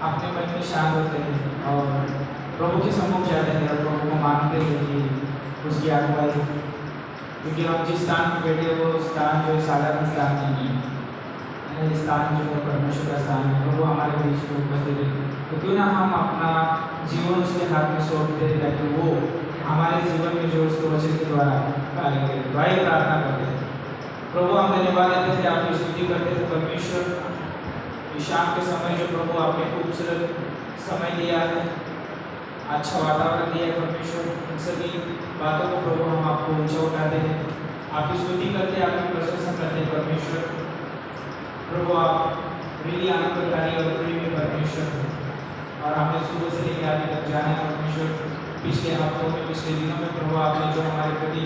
अपने मन में शांत होते हैं और प्रभु के सम्मुख जाते हैं और प्रभु को मानते हैं कि उसकी अगुवाई, क्योंकि हम जिस स्थान पर बैठे वो स्थान जो साधारण स्थान नहीं है, ये स्थान जो है परमेश्वर का स्थान है। प्रभु हमारे बीच में उपस्थित है, तो क्यों ना हम अपना जीवन उसके हाथ में सौंपते हैं ताकि वो हमारे जीवन में जो उसके वचन के द्वारा कार्य करे। भाई प्रार्थना करते हैं। प्रभु हम धन्यवाद देते थे, आपकी स्तुति करते थे परमेश्वर, शाम के समय जो प्रभु आपने खूबसूरत समय दिया है, अच्छा वातावरण दिया है परमेश्वर, उन सभी बातों को प्रभु हम आपको ऊंचा उठाते हैं, आपकी स्तुति करते हैं, आपकी प्रशंसा करते हैं परमेश्वर। प्रभु आप really आनंदकारी और प्रेमी परमेश्वर हैं और हमने सुबह से लेकर अभी तक जाना है परमेश्वर। पिछले हफ्तों में, पिछले दिनों में प्रभु आपने जो हमारे प्रति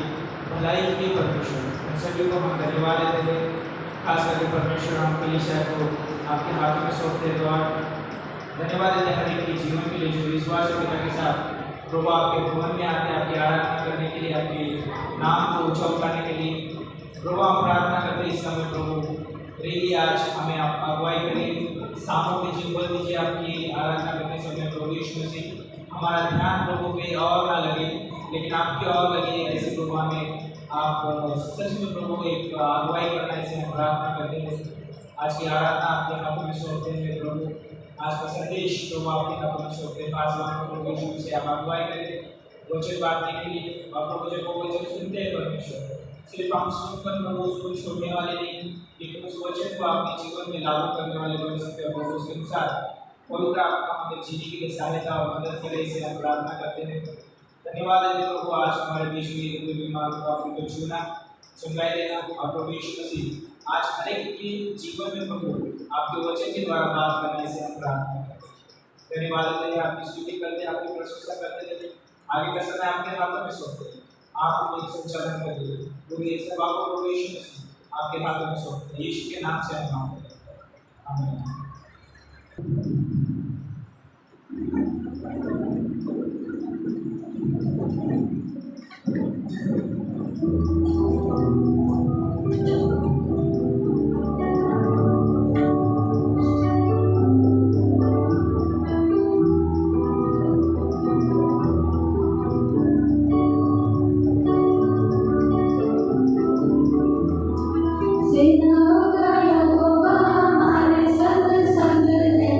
भलाई की परमेश्वर, उन सभी को हम धन्यवाद देते हैं। खास करके परमेश्वर हम कलीसिया को आपके हाथों में सौंपते हैं और धन्यवाद देते हैं हर एक के जीवन के लिए जो विश्वास है पिता के साथ प्रभु आपके भवन में आते हैं, आपकी आराधना करने के लिए, आपके नाम को ऊंचा उठाने के लिए। प्रभु हम प्रार्थना करते हैं इस समय प्रभु रियली आज हमें आप अगुवाई करिए, सामर्थ्य जीवन दीजिए आपकी आराधना करने समय प्रभु यीशु मसीह। हमारा ध्यान प्रभु पे और ना लगे लेकिन आपकी और लगे, ऐसे प्रभु हमें आप सच में प्रभु एक अगुवाई करना, ऐसे हम प्रार्थना करते हैं। आज की आराधना आपके हाथों में सौंपते हैं प्रभु, आज का संदेश प्रभु आपके हाथों में सौंपते हैं। पास प्रभु यीशु से आप अगुवाई करें वचन बांटने के लिए और प्रभु जब वो वचन सुनते हैं परमेश्वर, सिर्फ हम सुनकर प्रभु उसको छोड़ने वाले नहीं, लेकिन उस वचन को अपने जीवन में लागू करने वाले बन सकते हैं। प्रभु उसके अनुसार पवित्र आत्मा हमें जीने के लिए सहायता और मदद करे, इसे हम प्रार्थना करते हैं। धन्यवाद है प्रभु, आज हमारे बीच में कोई बीमार को आपने छूना, चंगाई देना और प्रभु यीशु मसीह आज हर एक के जीवन में प्रभु आपके वचन के द्वारा बात करने से हम प्रार्थना करते हैं। धन्यवाद है, आपकी स्तुति करते हैं, आपकी प्रशंसा करते हैं। आगे का समय आपके हाथों में सौंपते हैं, आप उन्हें संचालन करिए। पूरी सब आपको प्रभु यीशु मसीह आपके हाथों में सौंपते हैं, यीशु के नाम से हम मांगते हैं, आमीन। सेनाओं का यहोवा हमारे संग संग है,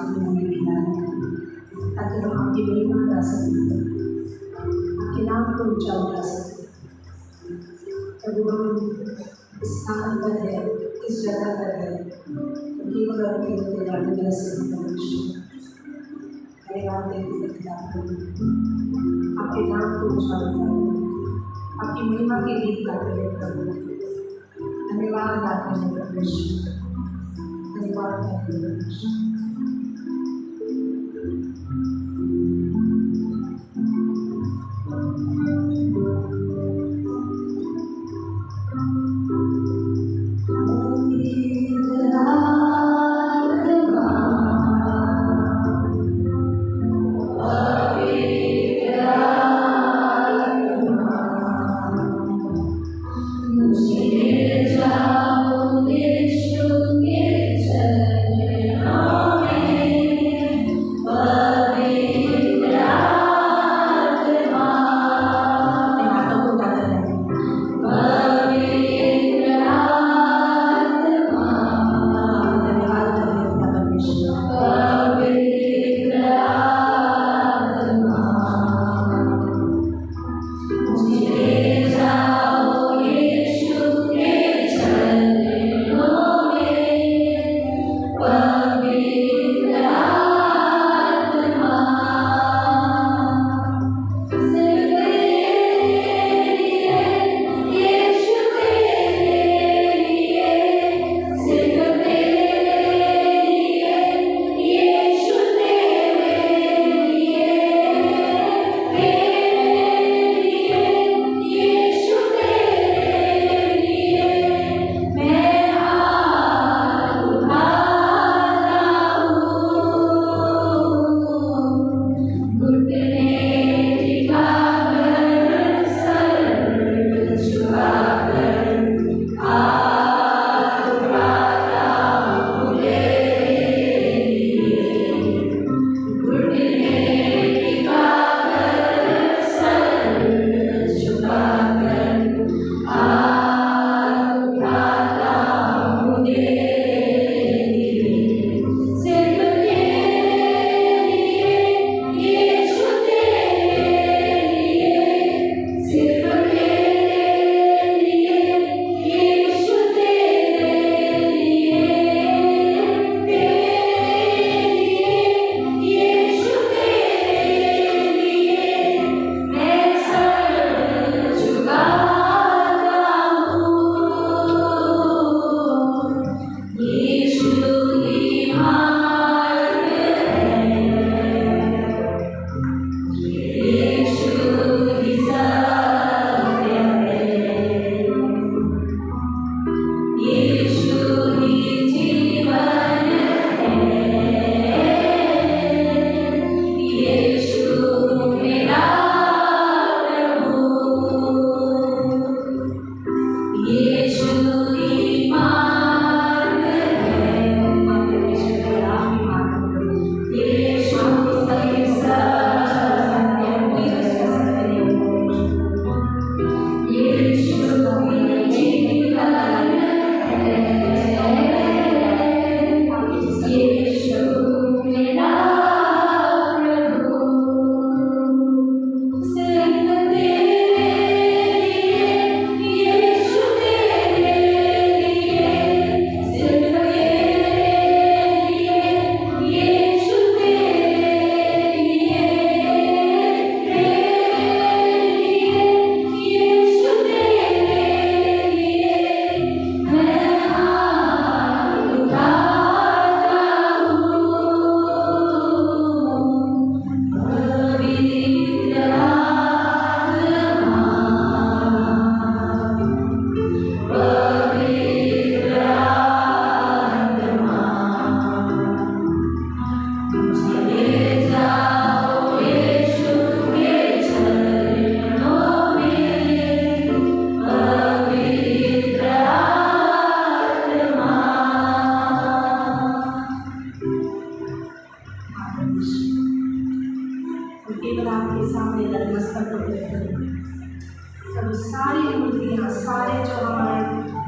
में हमें मिला है, ताकि हम आपकी महिमा गा सकें, आपके नाम को ऊंचा उठा सकें। प्रभु, हम इस स्थान पर है, इस जगह पर है, केवल और केवल तेरा अनुग्रह से परमेश्वर धन्यवाद देते पिता प्रभु, आपके नाम को ऊंचा उठाओ, आपकी महिमा के गीत गाते हैं प्रभु, धन्यवाद गाते हैं परमेश्वर, धन्यवाद गाते हैं परमेश्वर।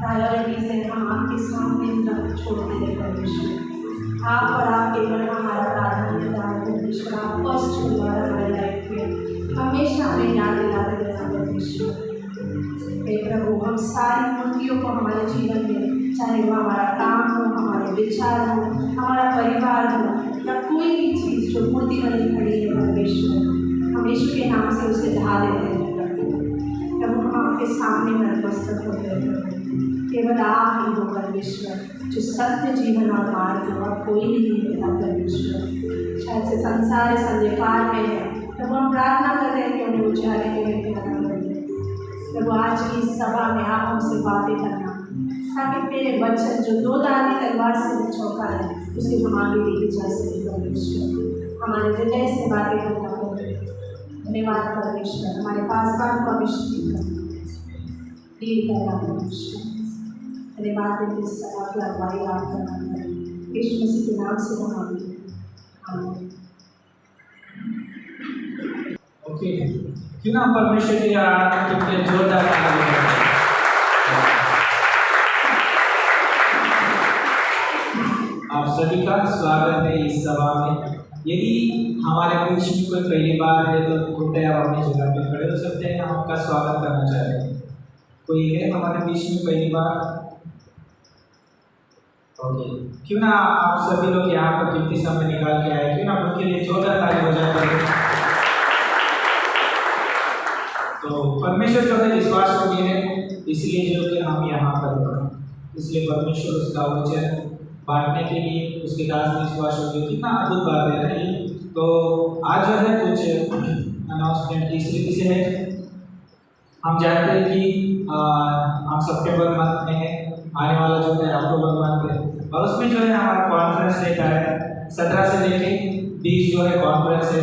प्रायोरिटीज है, हम आपके सामने रख छोड़ते हैं परमेश्वर। आप और आप केवल हमारा प्रार्थना परमेश्वर। आप फर्स्ट चुनवा हमारी लाइफ में हमेशा हमें याद दिलाते रहना परमेश्वर। हे प्रभु, हम सारी मूर्तियों को हमारे जीवन में, चाहे वो हमारा काम हो, हमारे विचार हो, हमारा परिवार हो, या कोई भी चीज़ जो मूर्ति बनी खड़ी है परमेश्वर, हम यीशु के नाम से उसे ढा देते हैं प्रभु। हम आपके सामने नतमस्तक होते हैं। केवल आप ही हो परमेश्वर, जो सत्य जीवन और मार्ग हो, और कोई नहीं मिलता परमेश्वर। शायद से संसार इस अंधकार में है प्रभु, हम प्रार्थना कर रहे हैं कि उन्हें उजाले में लेके आना पड़े प्रभु। आज की इस सभा में आप हमसे बातें करना, ताकि तेरे वचन जो दो धारी तलवार से भी चौका है, उसे हम आगे लेके जा सके परमेश्वर। हमारे हृदय से बातें करना पड़े। धन्यवाद परमेश्वर, हमारे पासवान को अभिषेक करना परमेश्वर। धन्यवाद देते इस सभा की अगुवाई आप करना करें, यीशु मसीह के नाम से हम आमीन। ओके, क्यों ना परमेश्वर की आराधना करके जोरदार ताली बजाएं। आप सभी का स्वागत है इस सभा में। यदि हमारे बीच में कोई पहली बार है तो कृपया आप अपनी जगह पे खड़े हो सकते हैं, हम आपका स्वागत करना चाहते हैं। कोई है हमारे बीच में पहली बार? ओके, क्यों ना आप सभी लोग यहाँ पर कीमती समय निकाल के आए, क्यों ना उनके लिए जोरदार ताली बजा करें। तो परमेश्वर जो है विश्वास को दिए है, इसलिए जो कि हम यहाँ पर, इसलिए परमेश्वर उसका वचन बांटने के लिए उसके दास में विश्वास हो गया। कितना अद्भुत बात है ना ये। तो आज जो है कुछ अनाउंसमेंट इस रीति से है। हम जानते हैं कि हम सितंबर मंथ में है, आने वाला जो है अक्टूबर मंथ है, और उसमें जो है हमारा कॉन्फ्रेंस रहता है 17 से लेके 20 जो है कॉन्फ्रेंस है।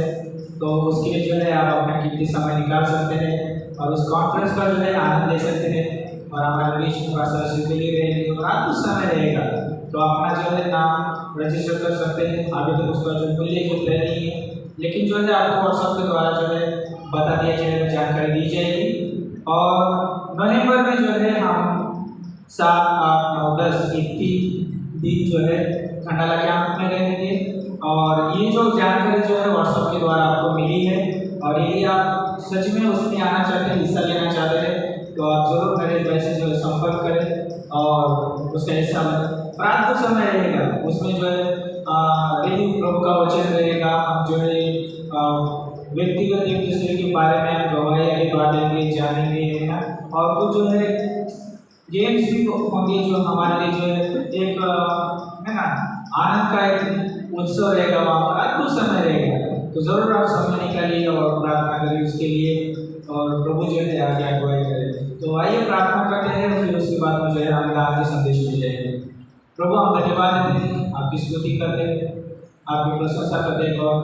तो उसके लिए जो है आप अपना कीमती समय निकाल सकते हैं और उस कॉन्फ्रेंस का जो है आनंद ले सकते हैं। और हमारे बीच में रहेंगे और रात कुछ समय रहेगा, तो अपना जो है नाम रजिस्टर कर सकते हैं। अभी तो उसका जो मूल्य जो तय नहीं है, लेकिन जो है आपको व्हाट्सएप के द्वारा जो है बता दिया जाएगा, जानकारी दी जाएगी। और नवंबर में जो है हम 7, 8, 9, 10 दिन जो है खंडाला कैंप में रहेंगे। और ये जो जानकारी जो है व्हाट्सएप के द्वारा आपको मिली है, और यदि आप सच में उसमें आना चाहते हैं, हिस्सा लेना चाहते हैं, तो आप जरूर मेरे वैसे जो है संपर्क करें और उसका हिस्सा बने। रात को समय रहेगा, उसमें जो है यदि प्रभु का वचन रहेगा, हम जो है व्यक्तिगत एक दूसरे के बारे में गवाही बांटेंगे, जानेंगे, है ना। और वो जो है गेम्स भी होंगे जो हमारे लिए जो है एक है ना आनंद का एक उत्सव रहेगा, वहाँ पर अद्भुत समय रहेगा। तो जरूर आप समय निकालिए और प्रार्थना करिए उसके लिए, और प्रभु जो है आगे अगुवाई करें। तो आइए प्रार्थना करते हैं, फिर उसके बाद में जो है हमें आगे संदेश मिल जाएंगे। प्रभु हम धन्यवाद देते हैं, आपकी स्तुति करते हैं, आपकी प्रशंसा करते हैं, और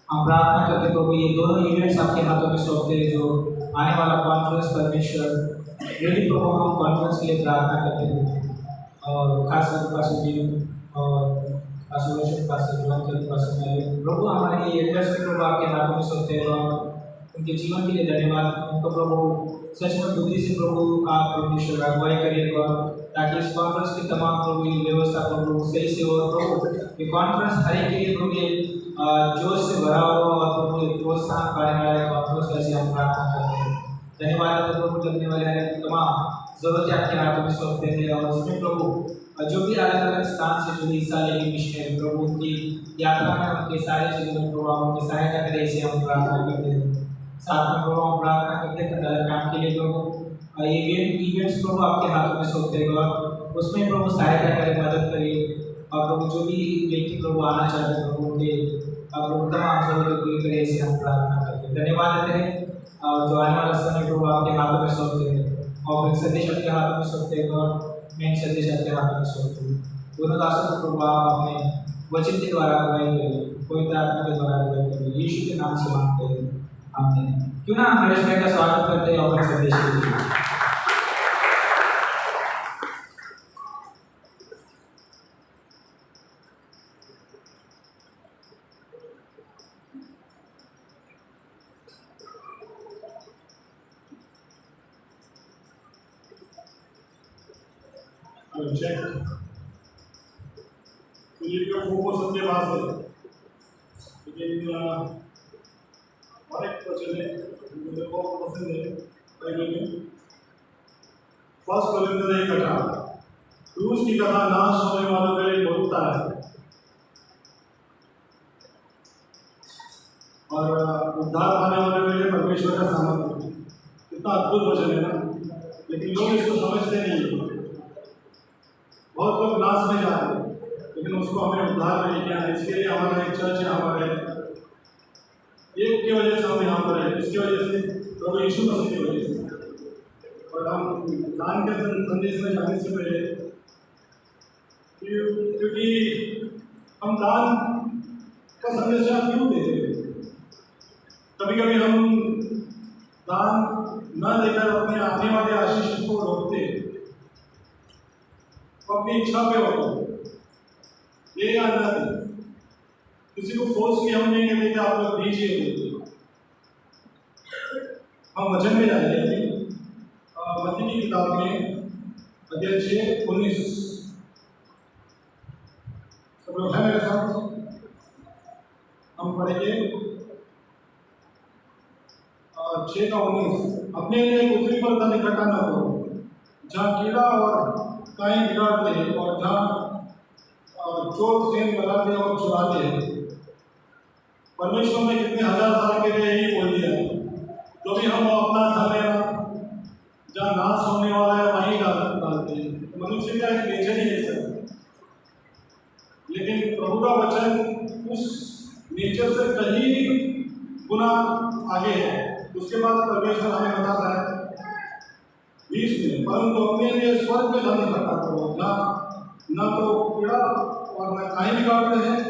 हम प्रार्थना करते प्रभु ये दोनों इवेंट्स आपके हाथों में सौंपते हैं। जो आने वाला कॉन्फ्रेंस परमेश्वर यदि प्रभु हम कॉन्फ्रेंस के लिए प्रार्थना करते हैं, और खासकर और प्रभु हमारे ये एड्रेस प्रभु आपके हाथों में सौंपते हैं, और उनके जीवन के लिए धन्यवाद। उनको प्रभु सच में बुद्धि से प्रभु आप परमेश्वर अगुवाई करिएगा, ताकि इस कॉन्फ्रेंस की तमाम प्रभु व्यवस्था प्रभु सही से हो। प्रभु ये कॉन्फ्रेंस हर एक के लिए प्रभु जोश से भरा हुआ और प्रभु प्रोत्साहन पाने वाला कॉन्फ्रेंस ऐसे हम प्रार्थना करते हैं। धन्यवाद प्रभु, लगने वाले तमाम जरूरतें आपके हाथों में सौंपते हैं, और उसमें प्रभु जो भी अलग अलग स्थान से जो हिस्सा लेंगे मिशनरी प्रभु उनकी यात्रा में उनके सारे चीज़ों में प्रभु उनकी सहायता करें, इसे हम प्रार्थना करते हैं। साथ में प्रभु हम प्रार्थना करते हैं काम के लिए प्रभु इवेंट्स प्रभु आपके हाथों में सौंपते हैं, और उसमें प्रभु सहायता करें, मदद करिए। और प्रभु जो भी व्यक्ति प्रभु आना चाहते हैं प्रभु उनके प्रभु तमाम जरूरतें पूरी करें, इसे हम प्रार्थना करते हैं। धन्यवाद देते हैं, और जो आने वाला समय प्रभु आपके हाथों में सौंपते हैं, और फिर संदेश आपके हाथों में सौंपते हैं, और मेन संदेश आपके हाथों में सौंपते हैं। दोनों दासों को प्रभु आप अपने वचन के द्वारा अगुवाई करिए, पवित्र आत्मा के द्वारा अगुवाई करिए, यीशु के नाम से मांगते हैं, आमीन। क्यों ना हम नरेश भाई का स्वागत करते हैं और संदेश के लिए। दिलीप का फोको सबके पास है, लेकिन और एक क्वेश्चन है मुझे बहुत पसंद है बाइबल में। 1 कोरिन्थियर 1:18, क्रूस की कथा नाश होने वालों के लिए बहुता है और उद्धार पाने वालों के लिए परमेश्वर का सामर्थ्य। कितना अद्भुत वचन है ना, लेकिन लोग इसको समझते नहीं है। बहुत लोग नाश में जा रहे हैं, लेकिन उसको हमें उद्धार में लेके आना। इसके लिए हमारा एक चर्च है, हमारे एक की वजह से हम यहाँ पर है, इसकी वजह से प्रभु यीशु मसीह की वजह से। और हम दान के संदेश में जाने से पहले, क्योंकि हम दान का संदेश यहाँ क्यों देते हैं? कभी कभी हम दान न देकर अपने आने वाले आशीष को रोकते, अपनी इच्छा पे होते, ये याद रखें। किसी को फोर्स किया हम नहीं कहते कि आप लोग दीजिए। हम वचन में जाएंगे अभी मत्ती की किताब में अध्याय 6:19। सब लोग हैं मेरे साथ? हम पढ़ेंगे 6:19। अपने लिए पृथ्वी पर धन इकट्ठा न करो, जहाँ कीड़ा और काई बिगाड़ते हैं और जहाँ चोर सेंध लगाते और चुराते हैं। परमेश्वर ने कितने हजार साल के लिए यही बोल दिया है, जो भी हम अपना धन है जहाँ नाश होने वाला है वहीं डालते हैं। मनुष्य का एक नेचर ही है सर, लेकिन प्रभु का वचन उस नेचर से कहीं गुना आगे है। उसके बाद परमेश्वर हमें बताता है 20 में, परंतु अपने लिए स्वर्ग में धन इकट्ठा करो, जहाँ न तो कीड़ा और न काई बिगाड़ते हैं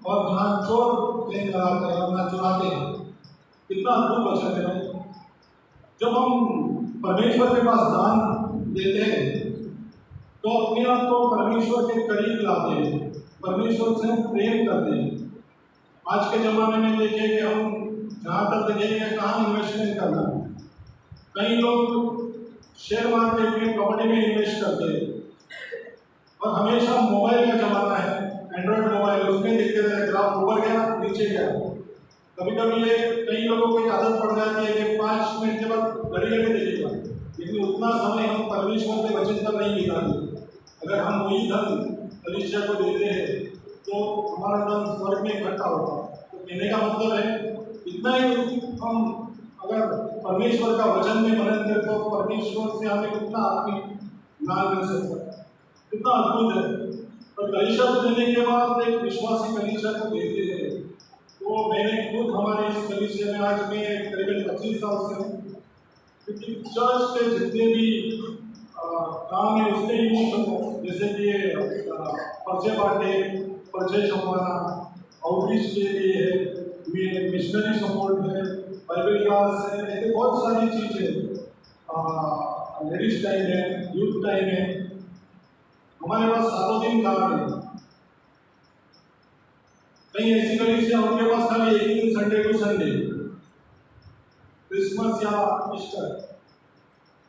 और जहाँ चोर सेंध लगाते हैं और न चुराते हैं। कितना अद्भुत वचन है। जब हम परमेश्वर के पास दान देते हैं तो अपने आप को परमेश्वर के करीब लाते हैं, परमेश्वर से हम प्रेम करते हैं। आज के ज़माने में देखिए कि हम जहाँ तक देखेंगे कहाँ इन्वेस्टमेंट करना है। कई लोग शेयर मार्केट में, प्रॉपर्टी में इन्वेस्ट करते हैं और हमेशा मोबाइल का ज़माना है, एंड्रॉयड मोबाइल, उसमें देखते रहते ग्राफ ऊपर गया नीचे गया। कभी कभी ये कई लोगों को आदत पड़ जाती है कि 5 मिनट के बाद घड़ी देखेगा, लेकिन उतना समय हम परमेश्वर के वचन पर नहीं निकालते। अगर हम वही धन कलीसिया को देते हैं तो हमारा धन स्वर्ग में इकट्ठा होता है। तो कहने का मतलब है इतना ही हम अगर परमेश्वर का वचन में मनन करें तो परमेश्वर से हमें कितना आत्मिक ज्ञान मिल सकता है। कितना अद्भुत है। और कलीसिया को देने के बाद एक विश्वासी कलीसिया को देते हैं। तो मैंने खुद हमारे इस कलीसिया में आज मैं करीबन 25 साल से हूँ, क्योंकि चर्च के जितने भी काम है उसके ही जैसे कि पर्चे बांटे, पर्चे छपवाना, आउटरीच के लिए है, मिशनरी सपोर्ट है, बाइबल क्लास है, ऐसे बहुत सारी चीज़ें, लेडीज टाइम है, यूथ टाइम है। हमारे पास 7 दिन काम है। कई ऐसी कलीसिया उनके पास खाली एक ही दिन संडे टू संडे, क्रिसमस या ईस्टर,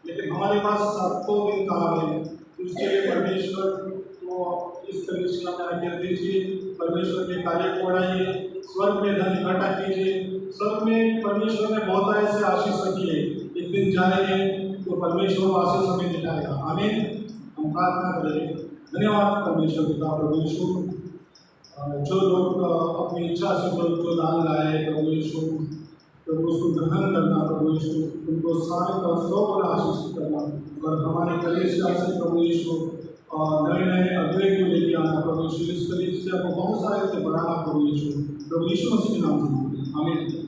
लेकिन हमारे पास 7 दिन काम है। उसके लिए परमेश्वर को इस कलीसिया में आगे दीजिए, परमेश्वर के कार्य को बढ़ाइए, स्वर्ग में धन इकट्ठा कीजिए। स्वर्ग में परमेश्वर ने बहुत ऐसे आशीष रखी है, एक दिन जाएंगे तो परमेश्वर आशीष हमें दिखाएगा। आमीन। हम प्रार्थना करेंगे। धन्यवाद परमेश्वर पिता प्रभु यीशु, जो लोग अपनी इच्छा से जो दान लाए प्रभु यीशु, प्रभु उसको ग्रहण करना प्रभु यीशु, उनको 100 गुना आशीष करना और हमारे कलीसिया से प्रभु यीशु नए नए अगले को लेके आना प्रभु यीशु, इस कलीसिया को बहुत सारे से बढ़ाना प्रभु यीशु मसीह के नाम से आमीन।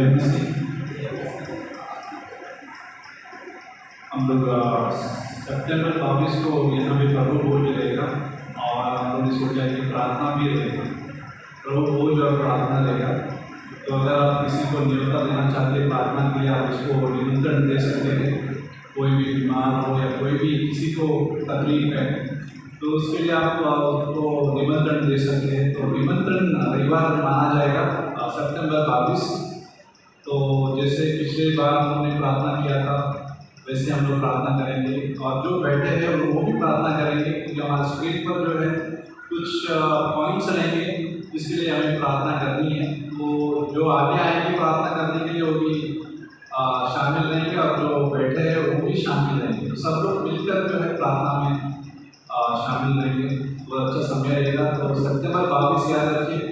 जय मसीह। हम लोग सितंबर 22 को यहाँ पे प्रभु भोज रहेगा और हम लोग ने सोचा कि प्रार्थना भी रहेगा। प्रभु भोज और प्रार्थना रहेगा, तो अगर आप किसी को न्योता देना चाहते हैं प्रार्थना के लिए, आप उसको निमंत्रण दे सकते हैं। कोई भी बीमार हो या कोई भी किसी को तकलीफ है तो उसके लिए आप उसको निमंत्रण दे सकते हैं। तो निमंत्रण रविवार माना जाएगा सितंबर 22। तो जैसे पिछले बार हमने प्रार्थना किया था वैसे हम लोग प्रार्थना करेंगे, और जो बैठे हैं वो भी प्रार्थना करेंगे, क्योंकि हमारे स्क्रीन पर जो है कुछ पॉइंट्स रहेंगे जिसके लिए हमें प्रार्थना करनी है। तो जो आगे आएंगे प्रार्थना करने के लिए वो भी शामिल रहेंगे, और जो बैठे हैं वो भी शामिल रहेंगे। तो सब लोग मिलकर जो है प्रार्थना में शामिल रहेंगे, तो अच्छा समय रहेगा। तो सितंबर 22 याद रखिए,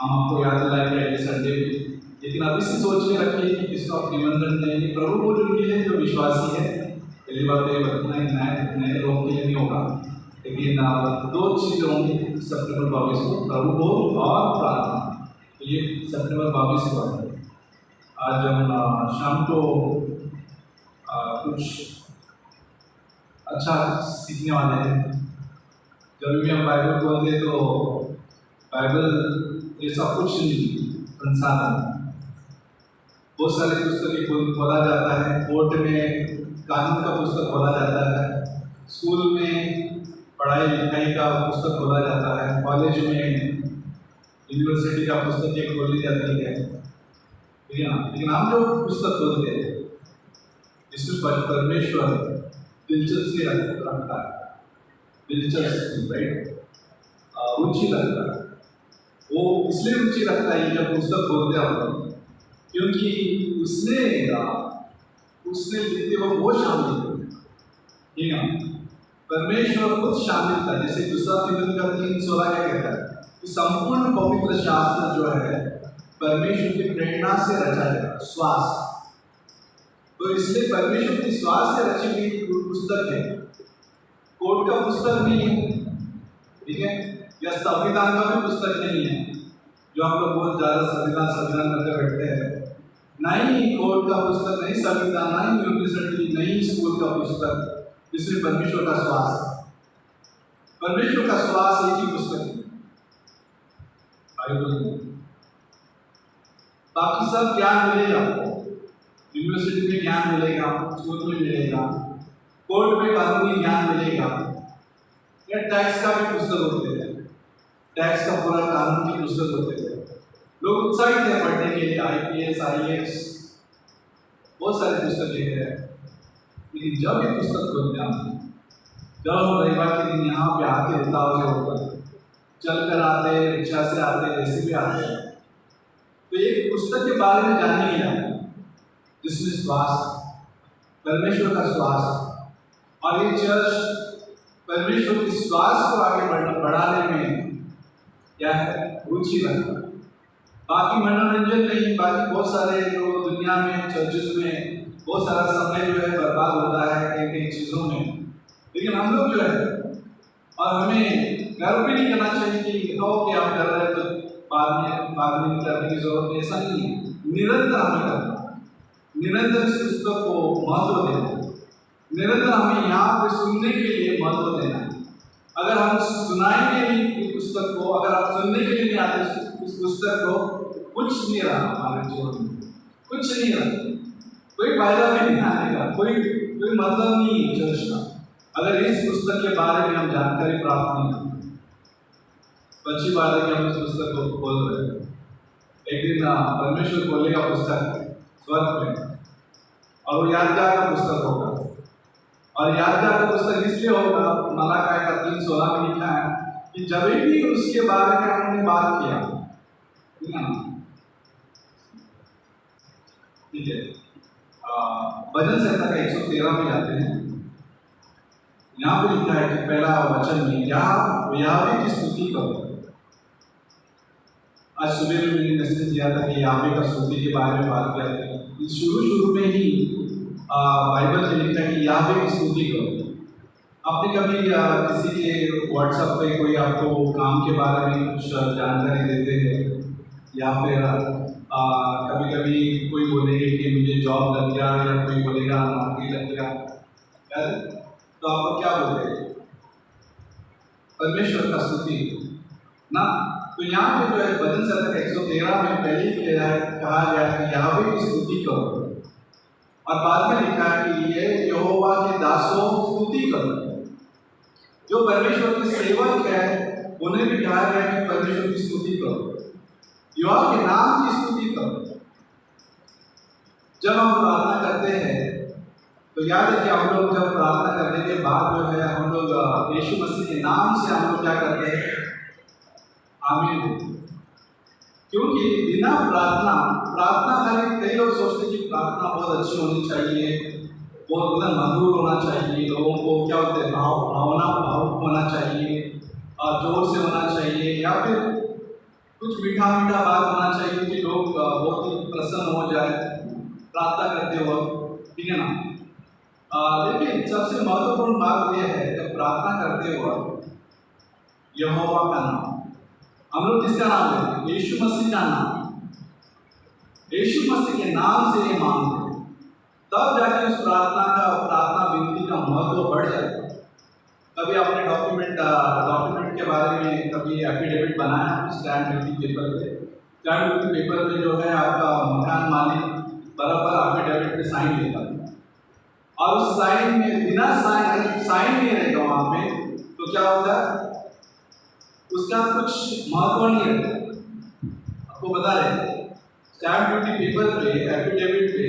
हम आपको याद दिलाएंगे अगले संडे भी, लेकिन अभी से सोच के रखिए कि किसको आप निमंत्रण देंगे। प्रभु भोज उनके लिए जो विश्वासी है, पहली बात ये बताना नए लोगों के लिए नहीं होगा, लेकिन दो चीज़ें होंगी सितंबर 22 को, प्रभु भोज और प्रार्थना। तो ये सितंबर 22 को है। आज हम शाम को कुछ अच्छा सीखने वाले हैं। जब भी हम बाइबल खोलते तो बाइबल जैसा कुछ नहीं संसाधन, बहुत सारे पुस्तकें खोला जाता है। कोर्ट में कानून का पुस्तक खोला जाता है, स्कूल में पढ़ाई लिखाई का पुस्तक खोला जाता है, कॉलेज में यूनिवर्सिटी का पुस्तकें खोली जाती है, ठीक है ना। लेकिन हम जो पुस्तक खोलते हैं जिसमें परमेश्वर दिलचस्पी रखता है, दिलचस्पी राइट, रुचि रखता है। वो इसलिए रुचि रखता है जब पुस्तक खोलते हैं क्योंकि उसने लिखते वक्त वो शामिल थे, ठीक है। परमेश्वर खुद शामिल था। जैसे दूसरा तिमोथी का 3:16 क्या कहता है कि संपूर्ण पवित्र शास्त्र जो है परमेश्वर की प्रेरणा से रचा गया श्वास। तो इसलिए परमेश्वर की श्वास से रची हुई पुस्तक है, कोर्ट का पुस्तक नहीं है, ठीक है, या संविधान का भी पुस्तक नहीं है जो हम लोग बहुत ज़्यादा संविधान करके बैठते हैं। नहीं कोर्ट का पुस्तक, नहीं संविधान, नहीं यूनिवर्सिटी, नहीं स्कूल का पुस्तक, जिसमें परमेश्वर का श्वास, परमेश्वर का श्वास एक ही पुस्तक है बाइबल। बाकी सब ज्ञान मिलेगा आपको, यूनिवर्सिटी में ज्ञान मिलेगा, स्कूल में मिलेगा, कोर्ट में कानूनी ज्ञान मिलेगा, या टैक्स का भी पुस्तक होते हैं, टैक्स का पूरा कानून की पुस्तक होते हैं। लोग उत्साहित है पढ़ने के लिए, IPS IAS बहुत सारे पुस्तकें हैं। लेकिन जब ये पुस्तक खोलते हैं, जब हम रविवार के दिन यहाँ पे आते उतावले होकर चल कर आते, रिक्शा से आते, जैसे भी आते हैं, तो एक पुस्तक के बारे में जानने के लिए जिसमें श्वास, परमेश्वर का श्वास, और ये चर्च परमेश्वर के श्वास को आगे बढ़ाने में क्या है रुचि रखता है। बाकी मनोरंजन नहीं, बाकी बहुत सारे जो दुनिया में चर्चेस में बहुत सारा समय जो है बर्बाद होता है कई कई चीज़ों में, लेकिन हम लोग जो है, और हमें गर्व भी नहीं करना चाहिए कि कि आप कर रहे हैं तो बाद में करने की जरूरत नहीं, ऐसा नहीं है। निरंतर हमें करना, निरंतर इस पुस्तक को महत्व देना, निरंतर हमें यहाँ पे सुनने के लिए महत्व देना है। अगर हम सुनाएंगे नहीं इस पुस्तक को, अगर आप सुनने के लिए नहीं आते इस पुस्तक को, कुछ नहीं रहा हमारे जीवन में, कुछ नहीं रहा, कोई फायदा भी नहीं आने का, कोई मतलब नहीं है चर्च का अगर इस पुस्तक के बारे में हम जानकारी प्राप्त नहीं करते। तो अच्छी बात है कि हम इस पुस्तक को खोल रहे हैं। एक दिन परमेश्वर खोलेगा पुस्तक स्वर्ग में, और वो यादगार का पुस्तक होगा, और यादगार का पुस्तक इसलिए होगा, मलाकी का 3:16 में लिखा है कि जब भी उसके बारे में हमने बात किया, ठीक है ना, ठीक है। भजन संहिता का 113 में जाते हैं, यहाँ पे लिखा है कि पहला वचन में यावे की स्तुति करो। आज सुबह में मैंने मैसेज दिया था कि यावे का स्तुति के बारे में बात किया था। शुरू में ही बाइबल में लिखा है कि यावे की स्तुति करो। आपने कभी किसी के व्हाट्सएप पे कोई आपको काम के बारे में कुछ जानकारी देते हैं, या फिर कभी कभी कोई बोलेगा कि मुझे जॉब लग गया, या कोई बोलेगा नौकरी लग गया, तो आप क्या बोलेंगे? परमेश्वर का स्तुति ना। तो यहाँ पे जो है भजन संहिता 113 में पहले ही कहा गया कि यहोवा की स्तुति करो, और बाद में लिखा है कि ये यहोवा के दासों स्तुति करो। जो परमेश्वर के सेवक है उन्हें भी कहा गया कि परमेश्वर की स्तुति करो, यहोवा के नाम की स्तुति करो। जब हम प्रार्थना करते हैं तो याद है कि हम लोग जब प्रार्थना करने के बाद जो है हम लोग यीशु मसीह के नाम से हम लोग क्या करते हैं? आमीन। क्योंकि बिना प्रार्थना खाली, कई लोग सोचते हैं कि प्रार्थना बहुत अच्छी होनी चाहिए, बहुत मधुर होना चाहिए, लोगों को क्या होते हैं भावुक होना चाहिए, और जोर से होना चाहिए, या फिर कुछ मीठा बात होना चाहिए कि लोग बहुत ही प्रसन्न हो जाए प्रार्थना करते वक्त, ठीक है ना। लेकिन सबसे महत्वपूर्ण बात यह है जब प्रार्थना करते वक्त यहोवा का नाम, हम लोग किसका नाम लेते हैं? यीशु मसीह का नाम। यीशु मसीह के नाम से ये मांगते हैं, तब जाके उस प्रार्थना विनती का महत्व बढ़ जाएगा। कभी आपने डॉक्यूमेंट के बारे में कभी एफिडेविट बनाया स्टैम्प ड्यूटी पेपर पे? स्टैम्प ड्यूटी पेपर पे जो है आपका मकान मालिक बराबर एफिडेविट पे साइन लेता है, और उस साइन में बिना साइन नहीं रहेगा वहाँ पे, तो क्या होता है? उसका कुछ महत्व नहीं रहता। आपको बता रहे स्टैम्प ड्यूटी पेपर पे, एफिडेविट पे,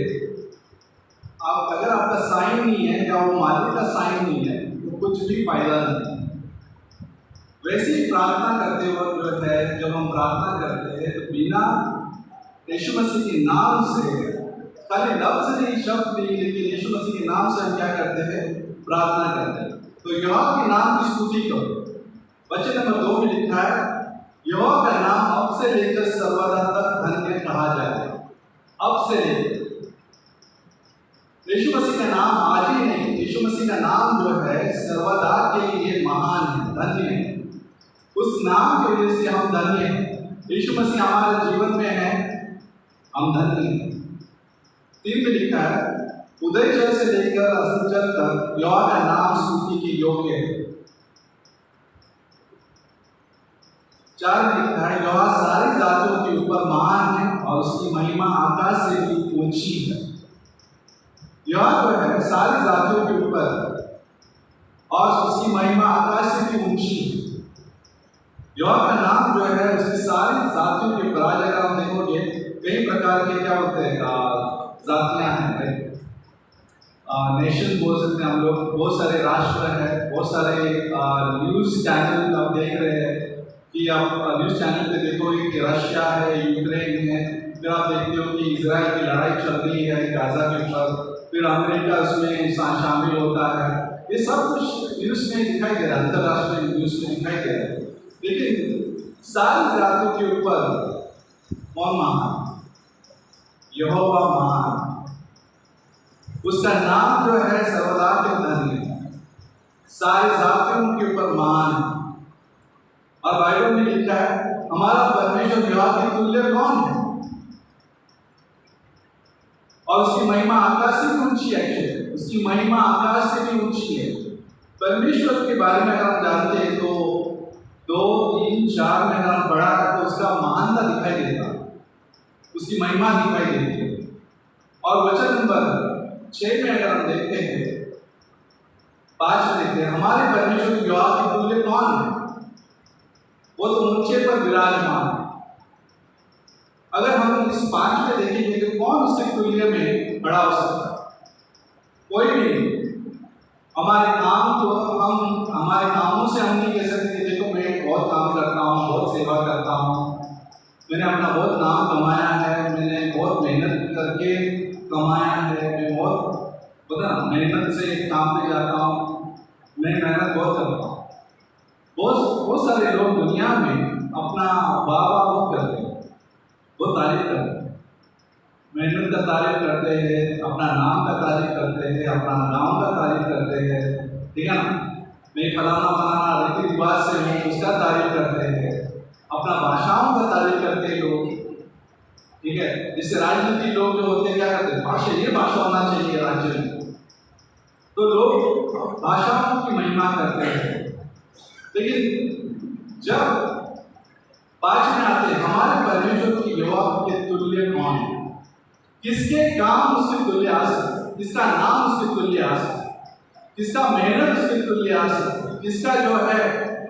आप अगर आपका साइन नहीं है या वो मालिक का साइन नहीं है तो कुछ भी फायदा नहीं है। वैसे ही प्रार्थना करते वक्त जो है, जब हम प्रार्थना करते हैं तो बिना यीशु मसीह के नाम से, खाली लफ्ज़ नहीं, शब्द नहीं, लेकिन यीशु मसीह के नाम से हम क्या करते हैं? प्रार्थना करते हैं। तो यहोवा के नाम की स्तुति करो। वचन नंबर 2 में लिखा है, यहोवा का नाम अब से लेकर सर्वदा तक धन्य कहा जाएगा। अब से लेकर यीशु मसीह का नाम आज ही नहीं, यीशु मसीह का नाम जो है सर्वदा के लिए महान है, धन्य है। उस नाम की वजह से हम धन्य हैं। यीशु मसीह हमारे जीवन में है, हम धन्य हैं। 3 में लिखा है, उदय जल से लेकर अस्त जल तक यहोवा का नाम स्तुति के योग्य है। 4 में लिखा है, यहोवा सारी जातियों के ऊपर महान है और उसकी महिमा आकाश से भी ऊंची है। यहोवा जो है सारी जातियों के ऊपर और उसकी महिमा आकाश से भी ऊंची है। यहोवा का नाम जो है उसकी सारी जातियों के ऊपर, आज अगर हम देखोगे कई प्रकार के क्या होते हैं जातियां हैं, नेशन बोल सकते हैं हम लोग, बहुत सारे राष्ट्र हैं, बहुत सारे न्यूज़ चैनल आप देख रहे हैं कि आप न्यूज़ चैनल पे देखोगे कि रशिया है, यूक्रेन है, फिर आप देखते हो कि इजराइल की लड़ाई चल रही है गाजा के ऊपर, फिर अमेरिका उसमें शामिल होता है। ये सब कुछ न्यूज़ में दिखाई दे रहा है, अंतर्राष्ट्रीय न्यूज़ में दिखाई दे रहा है। लेकिन सारी जातियों के ऊपर कौन महान? यहोवा महान। उसका नाम जो है सर्वदा के धन्य है, सारी जातियों के ऊपर महान है। और बाइबल में लिखा है, हमारा परमेश्वर यहोवा के तुल्य कौन है, और उसकी महिमा आकाश से भी ऊंची है। उसकी महिमा आकाश से भी ऊंची है। परमेश्वर के बारे में अगर हम जानते हैं तो 2, 3, 4 में अगर हम पढ़ा तो उसका महानता दिखाई देता, उसकी महिमा दिखाई देती है। और वचन नंबर 6 में अगर हम देखते हैं, 5 में देखते हैं, हमारे परमेश्वर यहोवा के तुल्य कौन है, वो तो ऊंचे पर विराजमान है। अगर हम इस 5 में देखेंगे तो कौन उसके तुल्य में खड़ा हो सकता है? कोई नहीं। हमारे कामों से हम नहीं कह सकते देखो मैं बहुत काम करता हूँ, बहुत सेवा करता हूँ, मैंने अपना बहुत नाम कमाया है, मैंने बहुत मेहनत करके कमाया है, मैं बहुत मेहनत से काम पे जाता हूँ, मैं मेहनत बहुत करता हूँ। बहुत सारे लोग दुनिया में अपना वाह बहुत करते हैं, बहुत तारीफ करते हैं, मेहनत का तारीफ करते हैं, अपना नाम का तारीफ करते हैं, अपना गाँव का तारीफ करते हैं, ठीक है ना। मैं फलाना रीति रिवाज से हूँ, उसका तारीफ करते हैं, अपना भाषाओं का तारीफ करते हैं लोग, ठीक ठीक है। जैसे राजनीति लोग जो होते हैं क्या करते हैं, भाषा, ये भाषा होना चाहिए राज्य में, तो लोग भाषाओं की महिमा करते हैं। लेकिन जब बात में आते हैं हमारे परमेश्वर की युवा के तुल्य कौन है, किसके काम उसके तुल्य आ सकते, किसका नाम उसके तुल्य आ सकते, किसका मेहनत उसके तुल्य आ सकते, किसका जो है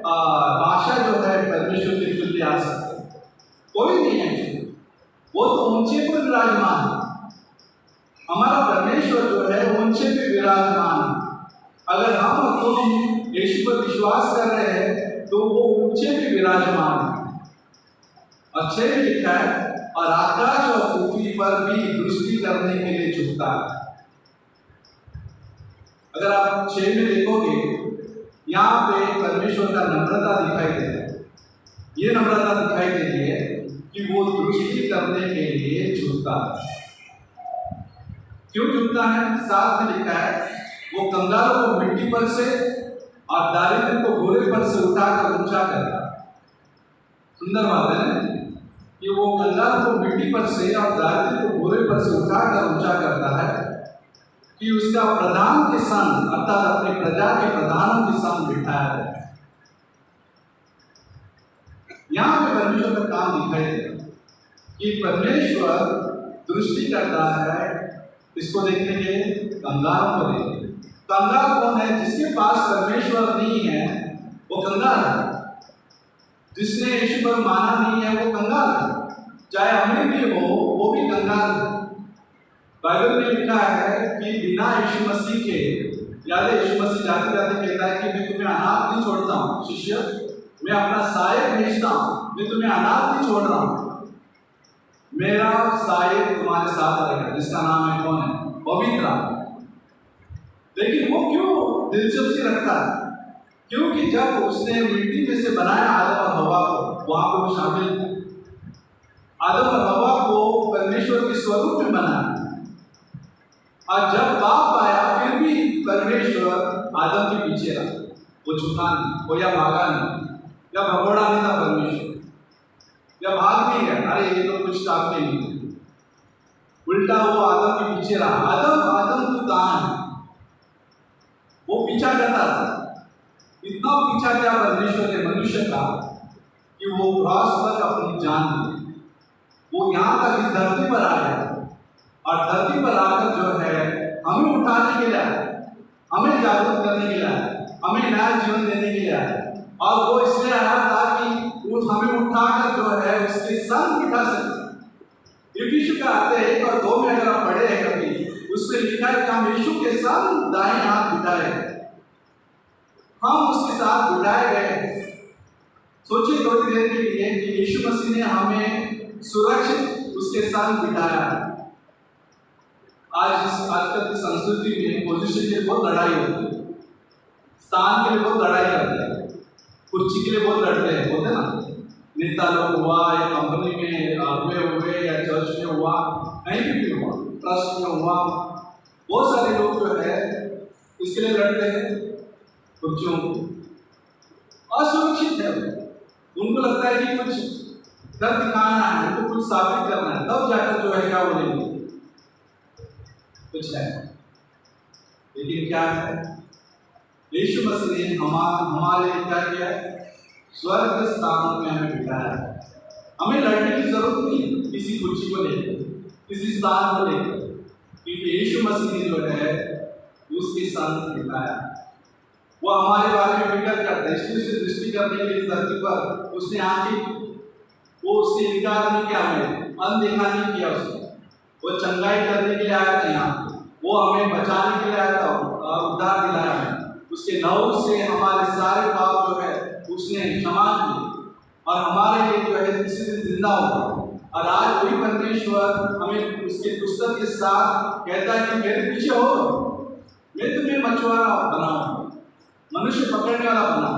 भाषा जो है परमेश्वर के तुल्य आ सकते, कोई नहीं है। वो तो ऊंचे पर विराजमान है, हमारा परमेश्वर जो है ऊंचे पे विराजमान है। अगर हम और तुम यीशु पर विश्वास कर रहे हैं तो वो ऊंचे पे विराजमान है। अच्छे में लिखा है, और आकाश और पृथ्वी पर भी दृष्टि करने के लिए झुकता है। अगर आप 6 में देखोगे, यहाँ पे परमेश्वर का नम्रता दिखाई दे रहा है। ये नम्रता दिखाई दे रही है कि वो दृष्टि करने के लिए झुकता है। क्यों झुकता है? साथ में लिखा है, वो कंगालों को मिट्टी पर से और दारिद्र को घोड़े पर से उठाकर ऊंचा करता है। सुंदर बात है ना, कि वो कंगाल को मिट्टी पर से और दारिद्र को घोड़े पर से उठाकर ऊंचा करता है, कि उसका प्रधान के संग, अर्थात अपने प्रजा के प्रधानों के संग बिठाया है। यहाँ पे परमेश्वर का काम दिखाई देगा कि परमेश्वर दृष्टि करता है, इसको देखने के लिए कंगालों को देखने। कंगाल कौन है? जिसके पास परमेश्वर नहीं है वो कंगाल है। जिसने यीशु पर माना नहीं है वो कंगाल है। चाहे अमीर भी हो वो भी कंगाल है। बाइबल में लिखा है कि बिना यीशु मसीह के, याद है यीशु मसीह जाते जाते कहता है कि मैं तुम्हें अनाथ नहीं छोड़ता हूँ शिष्य, मैं अपना सहायक भेजता हूँ, मैं तुम्हें अनाथ नहीं छोड़ रहा हूँ, मेरा सहायक तुम्हारे साथ रहेगा, जिसका नाम है कौन है? पवित्र आत्मा। लेकिन वो क्यों दिलचस्पी रखता है? क्योंकि जब उसने मिट्टी में से बनाया आदम और हवा को, वहां पर वो शामिल थे। आदम और हवा को परमेश्वर के स्वरूप में बनाया, और जब पाप आया फिर भी परमेश्वर आदम के पीछे रहा। वो झुका नहीं, वो या भागा नहीं, या भगोड़ा नहीं था परमेश्वर, या भाग नहीं गया, अरे ये तो कुछ काम नहीं। उल्टा वो आदम के पीछे रहा। आदम आदम तू कहाँ है? वो पीछा करता था। इतना पीछा किया परमेश्वर ने मनुष्य का कि वो क्रॉस पर अपनी जान दी। वो यहाँ तक इस धरती पर आया, और धरती पर आकर जो है हमें उठाने के लिए आया, हमें जागरूक करने के लिए आया, हमें नया जीवन देने के लिए आया। और वो इसलिए आया ताकि वो हमें उठाकर जो है उसके संग बिठा सके। यीशु का आते 1 और 2 में अगर आप पढ़े हैं कभी, उसमें लिखा है कि हम यीशु के संग दाएं हाथ बिठाए, हम उसके साथ बिठाए गए। सोचिए थोड़ी देर के लिए कि यीशु मसीह ने हमें सुरक्षित उसके संग बिठाया। आजकल की संस्कृति में पोजीशन के लिए बहुत लड़ाई होती है, स्थान के लिए बहुत लड़ाई करते हैं, कुर्सी के लिए बहुत लड़ते हैं, बोलते ना, नेता लोग हुआ या कंपनी में हुए या चर्च में हुआ, कहीं भी हुआ, ट्रस्ट में हुआ, बहुत सारे लोग जो है इसके लिए लड़ते हैं कुर्सियों को। असुरक्षित है, उनको लगता है कि कुछ कर दिखाना है, उनको कुछ साबित करना है, तब जाकर जो है क्या बोलेंगे कुछ है। लेकिन क्या है, यीशु मसीह ने हमारे लिए क्या किया? स्वर्ग के स्थानों में हमें बिठाया। हमें लड़ने की जरूरत नहीं किसी कुर्सी को लेकर, किसी स्थान को लेकर, क्योंकि यीशु मसीह ने जो है उसके साथ बिठाया। वो हमारे बारे में फिक्र करता है, इसलिए उसे दृष्टि करने के लिए धरती पर उसने आके वो उससे इनकार नहीं किया, हमें अनदेखा नहीं किया उसने। वो चंगाई करने के लिए आया था यहाँ, वो हमें बचाने के लिए आया था, उद्धार दिलाया हमें। उसके लहू से हमारे सारे पाप जो है उसने क्षमा किए, और हमारे लिए जो है तीसरे दिन जिंदा होगा। और आज वही परमेश्वर हमें उसके पुस्तक के साथ कहता है कि मेरे पीछे हो, मैं तुम्हें मछुआरा बनाऊंगा, मनुष्य पकड़ने वाला बना।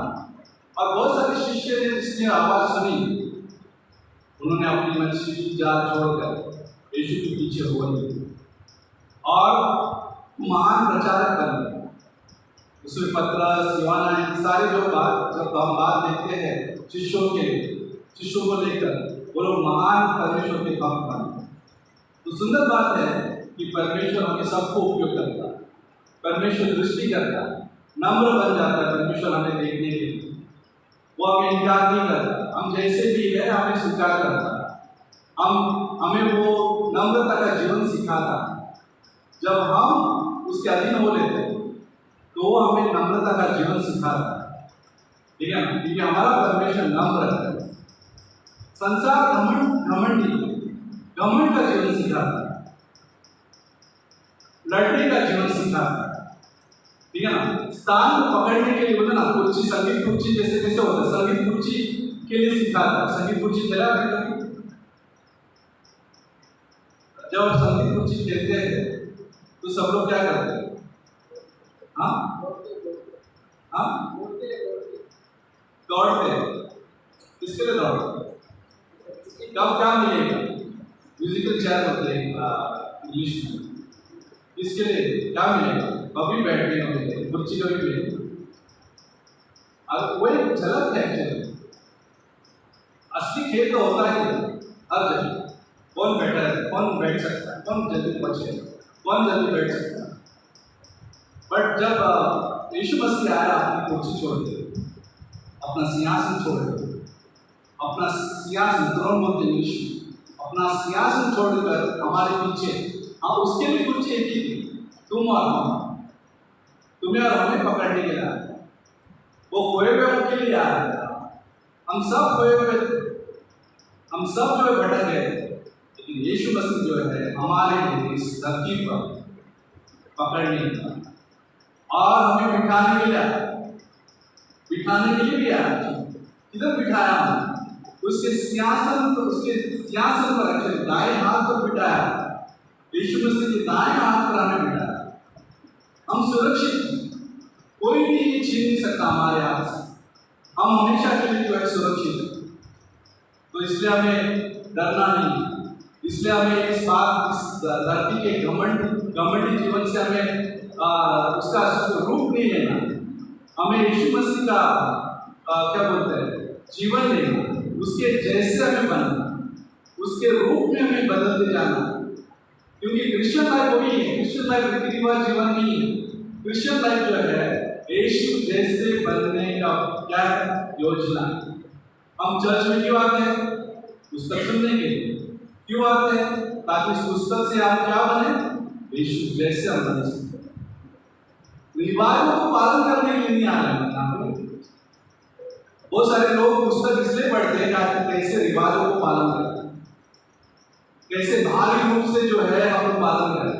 और बहुत सारे शिष्य ने जिसने आवाज सुनी, उन्होंने अपनी मछली की जाल छोड़कर यीशु के पीछे हो गए और महान प्रचारक बन गए। उसमें पतरस, यूहन्ना, इन सारे जो बात जब हम बात देखते हैं शिष्यों को लेकर, वो लोग महान परमेश्वर के भक्त बने। तो सुंदर बात है कि परमेश्वर हमें सबको उपयोग करता है, परमेश्वर दृष्टि करता है, नम्र बन जाता है परमेश्वर हमें देखने के लिए। वो हमें इनकार नहीं करता, हम जैसे भी है हमें स्वीकार करता, हमें वो नम्रता का जीवन सिखाता। जब हम उसके अधीन हो लेते हैं तो वो हमें नम्रता का जीवन सिखाता, ठीक है ना, क्योंकि हमारा परमेश्वर नम्र है। संसार घमंडी घमंड का जीवन सिखाता, लड़ने का जीवन सिखाता, ठीक है ना। स्थान को पकड़ने के लिए बोलते ना, कुर्सी, संगीत कुर्सी जैसे कैसे होता है, संगीत कुर्सी के लिए सिखाता। संगीत कुर्सी खेला है कभी? जब संगीत कुर्सी खेलते हैं तो सब लोग क्या करते हैं? हाँ हाँ, दौड़ते हैं। किसके लिए दौड़ते? कब क्या मिलेगा? म्यूजिकल चेयर होते हैं इंग्लिश में, इसके लिए क्या मिलेगा? कभी बैठने का मिलेगा, कुर्सी कभी मिलेगा। अब वो एक झलक है एक्चुअली, असली खेल तो होता है हर जगह। कौन बैठा है, कौन बैठ सकता है, कौन जल्दी पहुंचे, कौन जल्दी बैठ सकता है। बट जब यीशु मसीह आया अपनी कुर्सी छोड़ के, अपना सिंहासन छोड़ के, अपना सिंहासन, थ्रोन बोलते हैं यीशु, अपना सिंहासन छोड़कर हमारे पीछे, हाँ उसके लिए कुर्सी एक ही थी, तुम और हम, तुम्हें और हमें पकड़ने के लिए। वो खोए हुए उनके लिए आ रहा था, हम सब खोए हुए थे, हम सब जो है भटक गए, लेकिन यीशु मसीह जो है हमारे लिए इस धरती पर पकड़ने का और हमें बिठाने के लिए आया, बिठाने के लिए भी आया। किधर बिठाया हमने? उसके सिंहासन पर रखे, दाएं हाथ पर बिठाया। यीशु मसीह के दाएं हाथ पर हमें बिठाया, हम सुरक्षित, कोई भी ये छीन नहीं सकता हमारे हाथ से, हम हमेशा के लिए जो है सुरक्षित है। तो इसलिए हमें डरना नहीं, इसलिए हमें इस धरती के घमंडी जीवन से हमें उसका रूप नहीं लेना, हमें यीशु मसीह का क्या बोलते हैं जीवन लेना, उसके जैसे हमें बनना, उसके रूप में हमें बदलते जाना। क्योंकि क्रिश्चियन लाइफ वही है, क्रिश्चियन लाइफ रीति रिवाज जीवन नहीं है। क्रिश्चियन लाइफ जो है यीशु जैसे बनने का क्या है योजना। हम चर्च में क्यों आते हैं? पुस्तक सुनने के लिए। क्यों आते हैं? ताकि इस पुस्तक से आप क्या बने, यीशु जैसे हम बन सकते। रिवाजों को पालन करने के लिए नहीं आ रहे हैं। बहुत सारे लोग पुस्तक इसलिए पढ़ते हैं कि कैसे रिवाजों को पालन करें, कैसे भारी रूप से जो है हम पालन करें।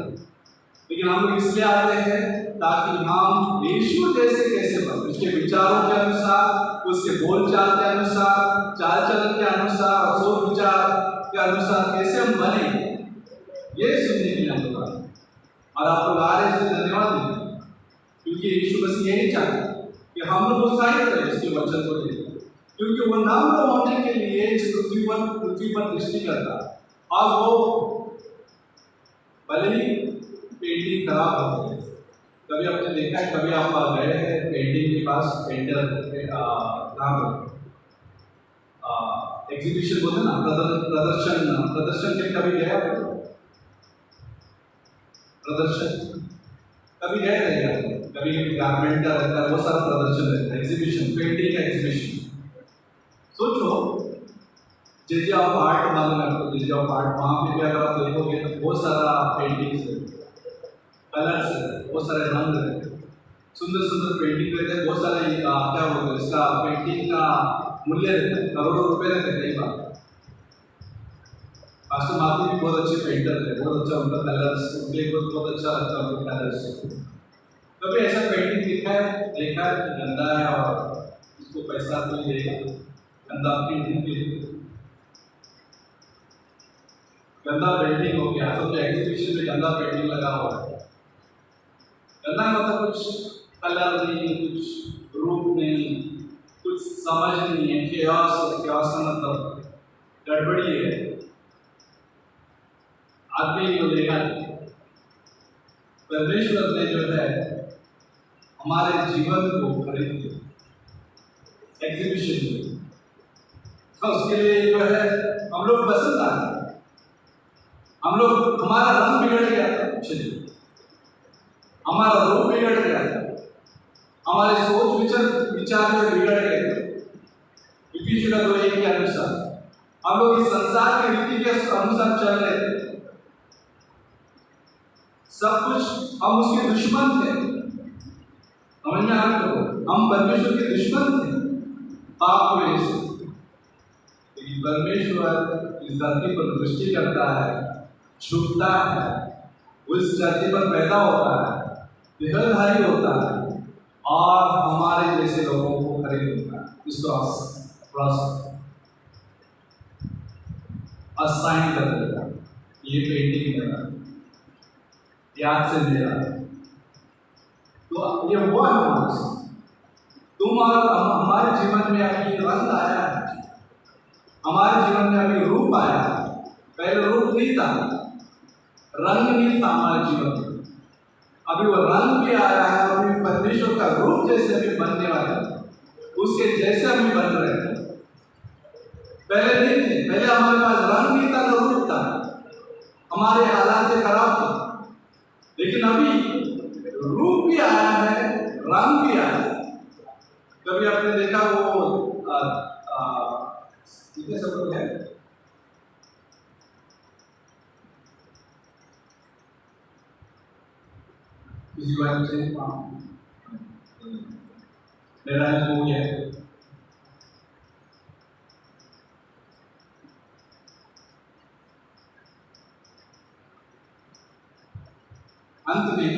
लेकिन हम लोग इसलिए आते हैं ताकि हम यीशु जैसे कैसे बने, उसके विचारों के अनुसार, उसके बोलचाल के अनुसार, चाल चलन के अनुसार, सोच विचार के अनुसार कैसे हम बने, ये सुनने के लिए हम लोग आते हैं। और आप लोग आ रहे हैं, इसलिए धन्यवाद दें, क्योंकि यीशु मसीह यही चाहते कि हम लोग उत्साहित करें उसके वचन को लेकर, क्योंकि वो नम्र होने के लिए इस पृथ्वी पर दृष्टि करता। और वो भले ही पेंटिंग खराब हो गई, कभी आपने देखा है, कभी आप गए हैं पेंटिंग के पास, पेंटर एग्जीबिशन बोलते हैं ना, प्रदर्शन के कभी गए आप? प्रदर्शन कभी गए रहेगा, कभी गारमेंट का रहता है, बहुत सारा प्रदर्शन रहता है, एग्जीबिशन, पेंटिंग का एग्जीबिशन। सोचो जैसे आप आर्ट मालूम है आपको, जैसे आप आर्ट, वहाँ पे भी अगर आप देखोगे तो बहुत सारा पेंटिंग्स है, कलर्स है, बहुत सारे रंग रहते हैं, सुंदर सुंदर पेंटिंग रहते हैं, बहुत सारे क्या बोलते हैं इसका, पेंटिंग का मूल्य रहता है, करोड़ों रुपए रहते हैं कई बार। पास्टर माधवी भी बहुत अच्छे पेंटर थे, बहुत अच्छा उनका कलर्स, उनके बहुत अच्छा लगता है उनके कलर्स। कभी ऐसा पेंटिंग देखा है गंदा है और उसको पैसा कोई देगा, गंदा पेंटिंग के लिए, गंदा पेंटिंग हो गया, तो एग्जीबिशन में गंदा पेंटिंग लगा हुआ है। गंदा मतलब कुछ कलर नहीं, कुछ रूप नहीं, कुछ समझ नहीं है, chaos का मतलब गड़बड़ी है, आदमी को देखा। परमेश्वर ने जो है हमारे जीवन को खरीद लिया एग्जीबिशन में, तो उसके लिए जो है हम लोग पसंद आ गए, हम लोग, हमारा रंग बिगड़ गया था, चलिए हमारा रूप बिगड़ गया था, हमारे सोच विचार जो बिगड़ गए थे। इफिसियों का 2:1 के अनुसार हम लोग इस संसार के रीति के अनुसार चल रहे थे, सब कुछ हम उसके दुश्मन थे। समझ में आ रहा है? हम परमेश्वर के दुश्मन थे पाप की वजह से। लेकिन परमेश्वर इस धरती पर दृष्टि करता है, छूटता है, वो इस धरती पर पैदा होता है, देहधारी होता है और हमारे जैसे लोगों को खरीद लेता है। इसको असाइन कर देता है। ये पेंटिंग मेरा, याद से मेरा, तो ये हुआ है हमारे साथ। तुम और हमारे जीवन में अभी रंग आया है, हमारे जीवन में अभी रूप आया है। पहले रूप नहीं था, रंग नहीं था हमारे जीवन में, अभी वो रंग भी आया है। अभी परमेश्वर का रूप जैसे अभी बनने वाला है, उसके जैसे अभी बन रहे हैं। पहले नहीं थे, पहले हमारे पास रंग नहीं था, न रूप था, हमारे हालात खराब थे। लेकिन अभी रूप भी आया है, रंग भी आया है। कभी आपने देखा वो कितने सब लोग हैं, किसी को से मेरा हो गया है। अंत में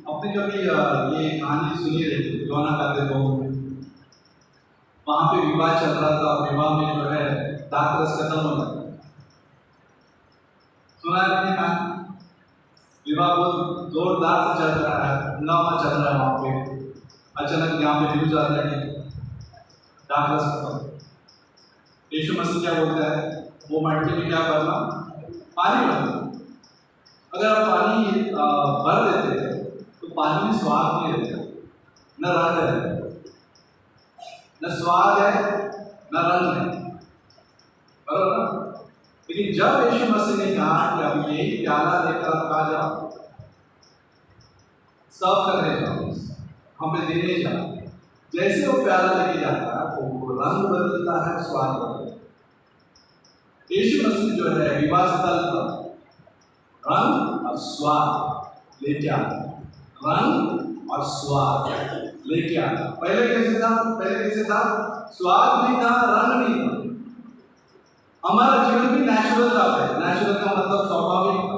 आपने कभी ये कहानी सुनी रही, योना का देखो, वहां पे विवाह चल रहा था, विवाह में जो है दाखरस खत्म हो गया। सुना है आपने कहानी? विवाह बहुत जोरदार से चल रहा है, हंगामा चल रहा है वहां पे। अचानक यहाँ पे न्यूज आता है कि दाखरस खत्म। यीशु मसीह क्या बोलता है? वो मटकी में क्या भरना? पानी भरना। अगर आप पानी भर देते हैं तो पानी में स्वाद नहीं रहता, न रंग है, न स्वाद है, न रंग है, बराबर ना? लेकिन जब यीशु मसीह ने कहा कि अब यही प्याला लेकर आप आ जाओ, सर्व करने जाओ, हमें देने जाओ, जैसे वो प्याला लेके जाता है तो वो रंग बदलता है, स्वाद बदलता है। यीशु मसीह जो है विवाह स्थल पर रंग और स्वाद लेके आता, रंग और स्वाद लेके आता। पहले कैसे था? पहले कैसे था? स्वाद नहीं था, रंग नहीं था। हमारा जीवन भी नेचुरल था। नेचुरल का मतलब स्वाभाविक था,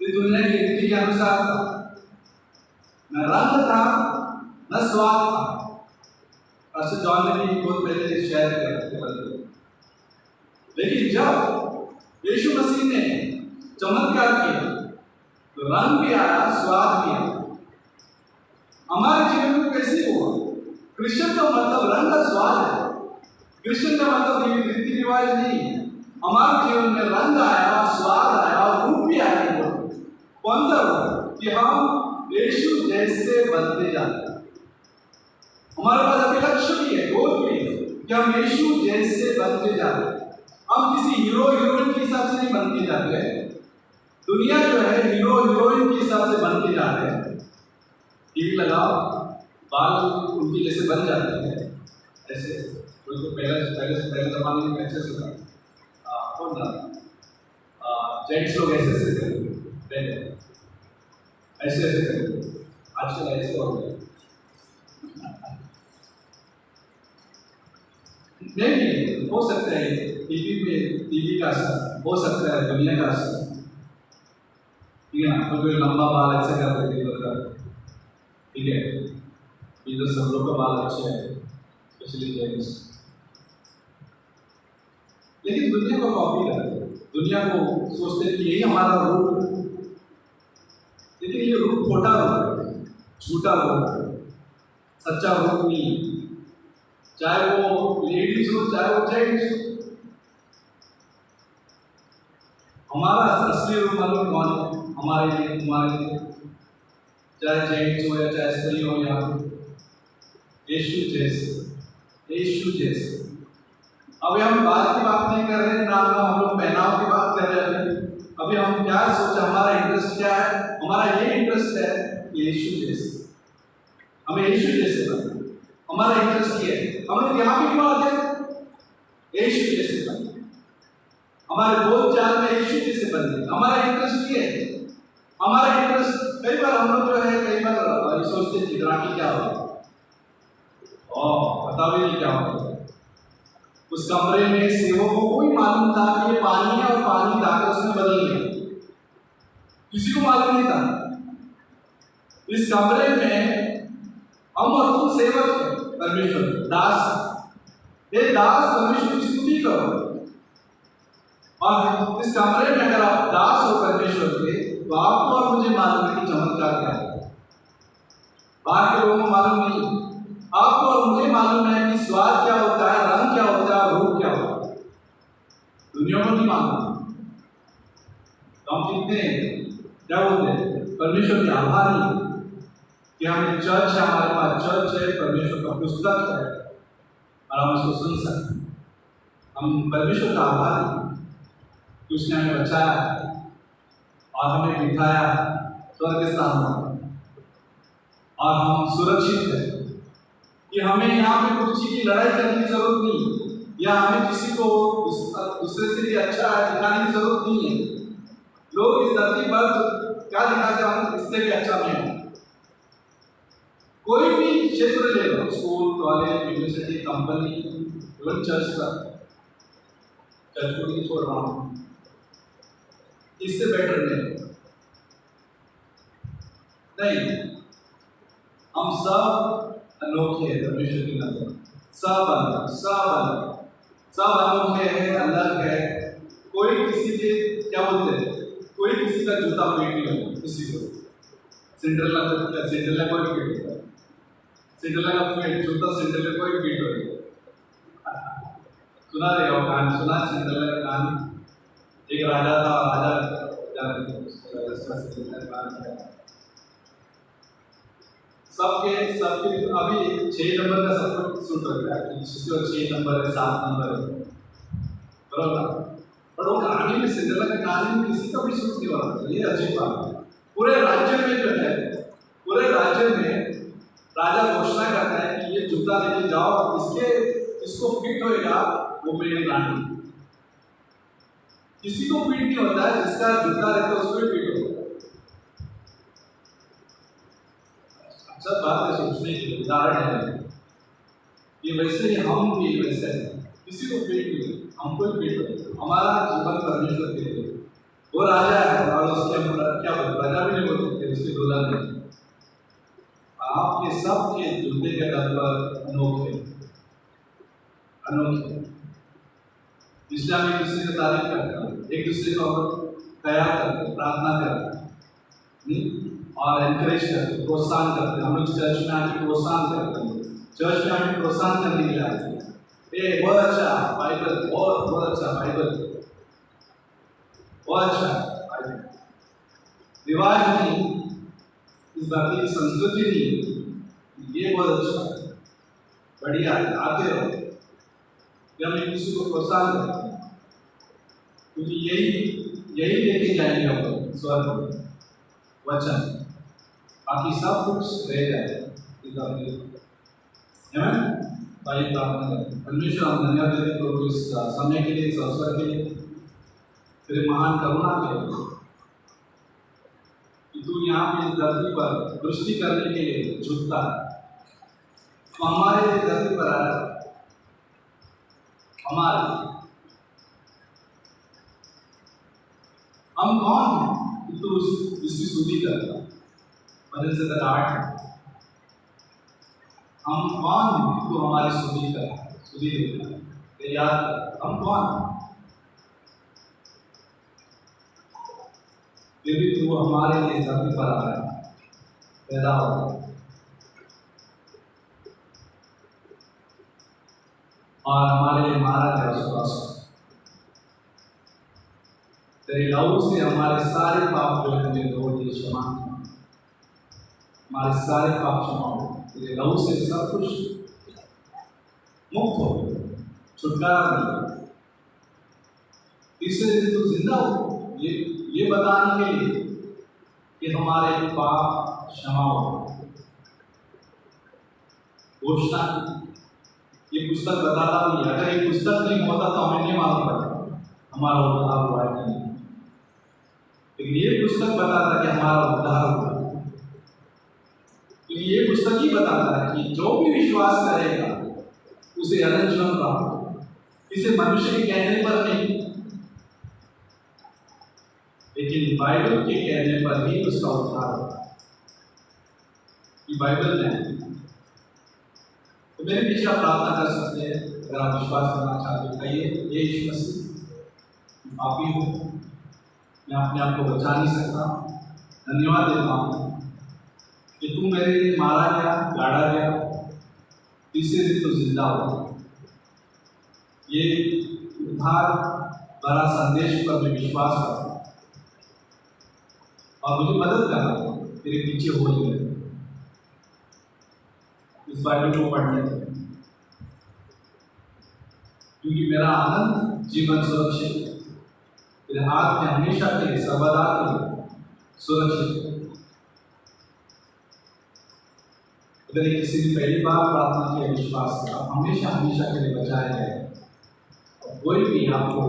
इस दुनिया की रीति के अनुसार था, न रंग था न स्वाद था। अर्षद जॉन ने भी बहुत पहले शेयर किया। लेकिन जब यीशु मसीह ने चमत्कार किया तो रंग भी आया, स्वाद भी आया। हमारे जीवन में कैसे हुआ? क्रिश्चियन का मतलब रंग और स्वाद है। क्रिश्चियन का मतलब रीति रिवाज नहीं है। हमारे जीवन में रंग आया, स्वाद आया और रूप भी आया। कौन सा रूप? कि हम यीशु जैसे बनते जाते हैं। हमारे पास अभी लक्ष्य भी है, गोल भी है कि हम यीशु जैसे बनते जाते हैं। हम किसी हीरो हीरोइन के हिसाब से नहीं बनते जाते हैं। दुनिया जो है हीरो हीरोइन के हिसाब से बनते जा रहे हैं। टीवी लगाओ, बाल उनकी जैसे बन जाते हैं। ऐसे कोई तो पहले जमाने में ऐसे सुना, कौन था? जेंट्स लोग ऐसे ऐसे करेंगे, पहले ऐसे ऐसे करेंगे, आजकल ऐसे हो गया। नहीं, हो सकता है टीवी का असर, हो सकता है दुनिया का असर, ठीक है ना? तो कोई लंबा बाल ऐसे कर देते हैं, ठीक है, इधर सब लोग का बाल अच्छे है, स्पेशली जेंट्स। लेकिन दुनिया को कॉपी करते हैं, दुनिया को सोचते हैं कि यही हमारा रूप है। लेकिन ये रूप खोटा रूप है, झूठा रूप है, सच्चा रूप नहीं है। चाहे वो लेडीज हो, चाहे वो जेंट्स हो, हमारा असली रूप मालूम कौन है? हमारे लिए, तुम्हारे लिए, चाहे जेंट्स हो या चाहे स्त्री हो, या यीशु जैसे, यीशु जैसे। अब हम बाल की बात नहीं कर रहे हैं, ना हम लोग पहनाव की बात कर रहे हैं। अभी हम क्या सोचे, हमारा इंटरेस्ट क्या है? हमारा ये इंटरेस्ट है कि यीशु जैसे, हमें यीशु जैसे बनना। हमारा इंटरेस्ट ये है। हम लोग यहाँ भी क्यों आते हैं? यीशु जैसे बनना, हमारे बोलचाल में यीशु जैसे बनने। हमारा इंटरेस्ट ये है। हमारा इंटरेस्ट कई बार हम लोग जो है, कई बार सोचते हैं कि क्या होगा, पता भी नहीं क्या होगा। उस कमरे में सेवक को कोई मालूम था कि ये पानी है और पानी लाकर उसने बदल दिया, किसी को मालूम नहीं था। इस कमरे में हम और तुम सेवक हैं, परमेश्वर दास। ये दास परमेश्वर की स्तुति करो। और इस कमरे में अगर आप दास हो परमेश्वर के, तो आपको और मुझे मालूम है कि चमत्कार क्या है। बाहर के लोगों को मालूम नहीं, आपको और मुझे मालूम है कि स्वाद क्या होता है, रंग क्या होता है, रूप क्या होता है। दुनिया को नहीं मालूम। तो हम कितने क्या बोलते हैं, परमेश्वर के आभारी हैं कि हमें चर्च है, हमारे पास चर्च है, परमेश्वर का पुस्तक है और हम इसको सुन सकते हैं। हम परमेश्वर का आभारी हैं कि उसने हमें बचाया और हमें बिठाया स्वर्ग स्थान पर, और हम सुरक्षित हैं कि हमें यहाँ पे किसी की लड़ाई करने की जरूरत नहीं, या हमें किसी को दूसरे से भी अच्छा दिखाने की जरूरत नहीं है। लोग इस धरती पर क्या दिखाते हैं, हम इससे भी अच्छा नहीं है। कोई भी क्षेत्र ले लो, school, college, university, company, even church का, चर्च को नहीं छोड़ रहा हूँ, इससे बेटर नहीं। हम सब अनोखे हैं परमेश्वर की नजर, सब अनोखे हैं, अलग है। कोई किसी के क्या बोलते हैं, कोई किसी का जूता पेट नहीं होगा किसी को। सिंड्रेला कोई पीट होता है, सिंड्रेला का जूता सिंड्रेला कोई पीट होगा। सुना रहेगा वो कहानी, सुना सिंड्रेला की कहानी। एक राजा था, राजा सबके अभी 6 नंबर का सब सूट होता है, जिसको 6 नंबर है, 7 नंबर है, बराबर। पर वो कहानी में, सिंड्रेला की कहानी में किसी का भी सूट नहीं हो रहा। ये अजीब बात है। पूरे राज्य में जो है, पूरे राज्य में राजा घोषणा करता है कि ये जूता लेके जाओ, इसको फिट होएगा वो मेरी रानी। किसी को फिट नहीं होता है, जिसका जूता रहता है उसको भी फिट होता है। सब बात है सोचने की, उदाहरण है ये। वैसे ही हम भी वैसे हैं, किसी को फिट नहीं, हमको भी फिट हो। हमारा जीवन परमेश्वर के लिए, वो राजा है और उसके क्या बोलते, राजा भी नहीं बोल सकते, उसके दुल्हन है। आपके सबके जूते के दल पर अनोखे। इसलिए हम एक दूसरे की तारीफ करते हैं, एक दूसरे को तैयार करते, प्रार्थना करते और एनकरेज करते, प्रोत्साहन करते। हम लोग चर्च में आके प्रोत्साहन करते हैं, चर्च में आके प्रोत्साहन करने के लिए आते हैं। बहुत अच्छा बाइबल, बहुत अच्छा बाइबल, बहुत अच्छा रिवाज नहीं, इस धरती की संस्कृति नहीं, ये बहुत अच्छा, बढ़िया, आते रहो। जब हम किसी को प्रोत्साहन करते हैं, क्योंकि यही लेके जाएंगे हम स्वर्ग वचन, बाकी सब कुछ रह जाए इस धरती पर। भाई प्रार्थना करें। परमेश्वर, हम धन्यवाद देते प्रभु इस समय के लिए, इस अवसर के लिए, तेरे महान करुणा के लिए कि तू यहाँ पे इस धरती पर दृष्टि करने के लिए झुकता है। तो हमारे लिए धरती पर आया, हमारे हम कौन हैं कि तू इसकी स्तुति करता, मदद से तक 8 हम कौन हैं तो हमारी स्तुति कर, स्तुति देता है, याद कर हम कौन हैं। फिर भी तू हमारे लिए धरती पर आया, पैदा हो और हमारे लिए मारा गया उस क्रॉस। तेरे लहू से हमारे सारे पाप जो है तुझे धो दिए, क्षमा, हमारे सारे पाप क्षमा हो। तेरे लहू से सब कुछ मुक्त हो, छुटकारा मिला। तीसरे दिन तू जिंदा हो, ये बताने के लिए कि हमारे पाप क्षमा हो। घोषणा ये पुस्तक बताता भी है, अगर ये पुस्तक नहीं होता तो हमें नहीं मालूम पड़ता हमारा उद्धार हुआ है कि नहीं, लेकिन ये पुस्तक बताता है कि हमारा उद्धार हुआ। क्योंकि ये पुस्तक ही बताता है कि जो भी विश्वास करेगा उसे अनंत जीवन प्राप्त होगा। इसे मनुष्य के कहने पर नहीं, लेकिन बाइबल के कहने पर ही उसका उद्धार होगा। ये बाइबल में तो मेरे पीछे आप प्रार्थना कर सकते हैं। अगर आप विश्वास करना चाहते हो, कहिए ये यीशु मसीह पापी हूँ, मैं अपने आप को बचा नहीं सकता, धन्यवाद देता हूँ कि तू मेरे लिए मारा गया, गाड़ा गया, तीसरे दिन तो जिंदा हुआ। ये उद्धार भरा संदेश पर मैं विश्वास करता हूँ और मुझे मदद करना तेरे पीछे हो जाए इस बाइबल को पढ़ने में, क्योंकि मेरा अनंत जीवन सुरक्षित है, तेरे हाथ में हमेशा के लिए, सर्वदा के लिए सुरक्षित है। अगर ये किसी ने पहली बार प्रार्थना किया, विश्वास किया, आप हमेशा हमेशा के लिए बचाए गए, कोई भी आपको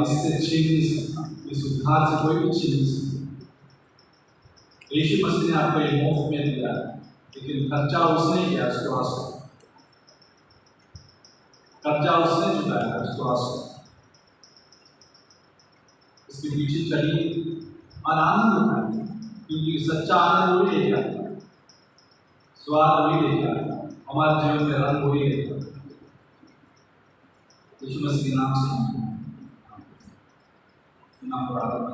इससे छीन नहीं सकता, इस उद्धार से कोई भी छीन नहीं सकता। यीशु मसीह ने आपको ये मुफ्त में दिया, लेकिन खर्चा उसने किया, उसको आंसू खर्चा उसने चुकाया, उसको आंसू इसके पीछे चलिए और आनंद उठाइए, क्योंकि सच्चा आनंद वही लेके आता है, स्वाद वही लेके आता है, हमारे जीवन में रंग वही लेके आता है। यीशु मसीह के नाम से नाम प्रार्थना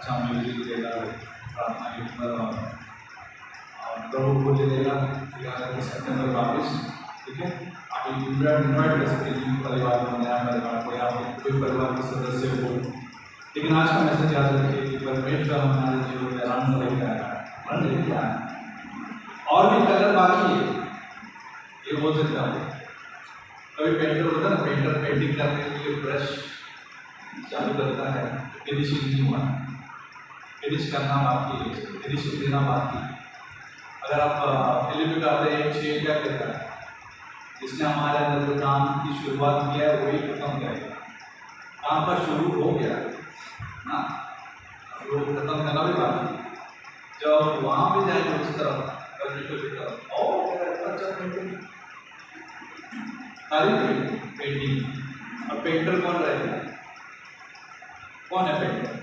अच्छा म्यूजिक देगा, प्रार्थना कीर्तन और प्रभु को देगा 11 सितंबर 22, ठीक है। आप इन्वाइट कर सकते हैं परिवार को, नया परिवार को या कोई परिवार के सदस्य को। लेकिन आज का मैसेज याद रखिए कि परमेश्वर हमारे जीवन में आनंद लेके आया, आनंद लेके आया। और भी कलर बाकी है, ये हो सकता है। कभी पेंटर होता है ना, पेंटर पेंटिंग करने के लिए ब्रश चालू करता है, फिनिशिंग नहीं हुआ, फिनिश करना बाकी है, फिनिशिंग देना बाकी है। अगर आप फिल्म में करते हैं, शेड क्या कहता है, जिसने हमारे अंदर जो काम की शुरुआत किया है वही खत्म करेगा। काम का शुरू हो गया ना, वो खत्म करना भी बाकी है। जब वहाँ पे जाएंगे उस तरफ, परमेश्वर की तरफ, और अच्छा पेंटिंग, पेंटिंग। अब पेंटर कौन रहेगा? कौन है पेंटर?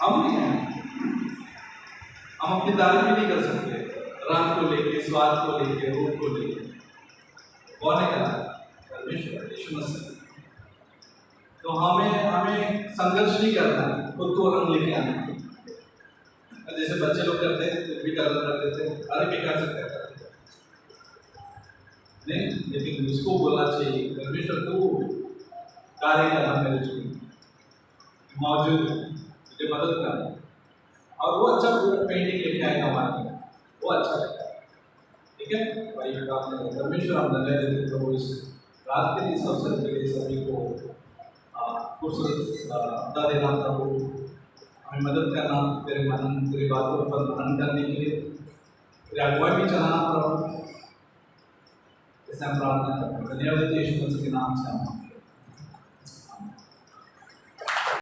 हम नहीं हैं। हम अपनी तारीफ भी नहीं कर सकते रंग को लेके, स्वाद को लेके, रूप को लेके। कौन है क्या? परमेश्वर, यीशु मसीह। तो हमें संघर्ष नहीं करना है खुद को रंग लेके आना है। जैसे बच्चे लोग करते हैं, कुछ भी कलर कर देते हैं, अरे बेकार से क्या करते हैं नहीं, लेकिन उसको बोलना चाहिए परमेश्वर तू कार्य करना मेरे जीवन मौजूद, मुझे मदद करना। और वो अच्छा पेंटिंग लेके आएगा हमारे, वो अच्छा लगता है, ठीक है भाई। परमेश्वर हम धन्यवाद देते प्रभु इस रात के इस अवसर के लिए सभी को खूबसूरत देना प्रभु, हमें मदद करना तेरे मन तेरी बातों पर मनन करने के लिए, तेरे अगुवाई भी चलाना प्रभु। ऐसे हम प्रार्थना करते हैं, धन्यवाद यीशु मसीह के नाम से।